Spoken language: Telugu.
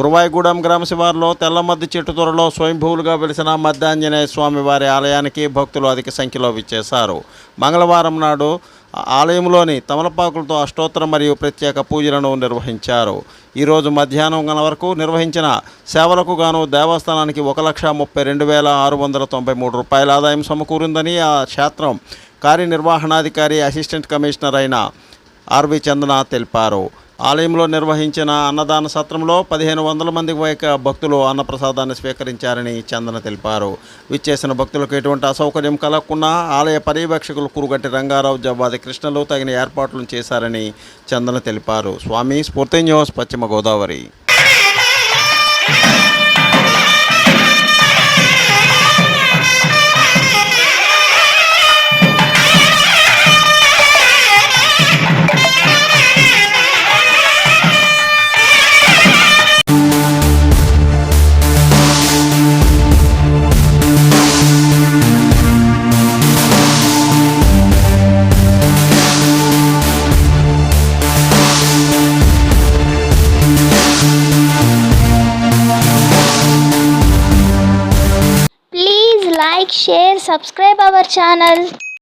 గురువాయిగూడెం గ్రామ శివారులో తెల్లమద్ది చెట్టు త్వరలో స్వయంభూలుగా వెలిసిన మద్దాంజనేయ స్వామి వారి ఆలయానికి భక్తులు అధిక సంఖ్యలో విచ్చేశారు. మంగళవారం నాడు ఆలయంలోని తమలపాకులతో అష్టోత్తరం మరియు ప్రత్యేక పూజలను నిర్వహించారు. ఈరోజు మధ్యాహ్నం వరకు నిర్వహించిన సేవలకు గాను దేవస్థానానికి 1,32,693 రూపాయల ఆదాయం సమకూరిందని ఆ క్షేత్రం కార్యనిర్వహణాధికారి అసిస్టెంట్ కమిషనర్ అయిన ఆర్వి చందన తెలిపారు. ఆలయంలో నిర్వహించిన అన్నదాన సత్రంలో 1,500 మంది భక్తులు అన్నప్రసాదాన్ని స్వీకరించారని చందన తెలిపారు. విచ్చేసిన భక్తులకు ఎటువంటి అసౌకర్యం కలగకుండా ఆలయ పర్యవేక్షకులు కురుగట్టి రంగారావు, జవ్వాది కృష్ణలు తగిన ఏర్పాట్లు చేశారని చందన తెలిపారు. స్వామి స్ఫూర్తి న్యూస్, పశ్చిమ Godavari. Please like, share, subscribe our channel.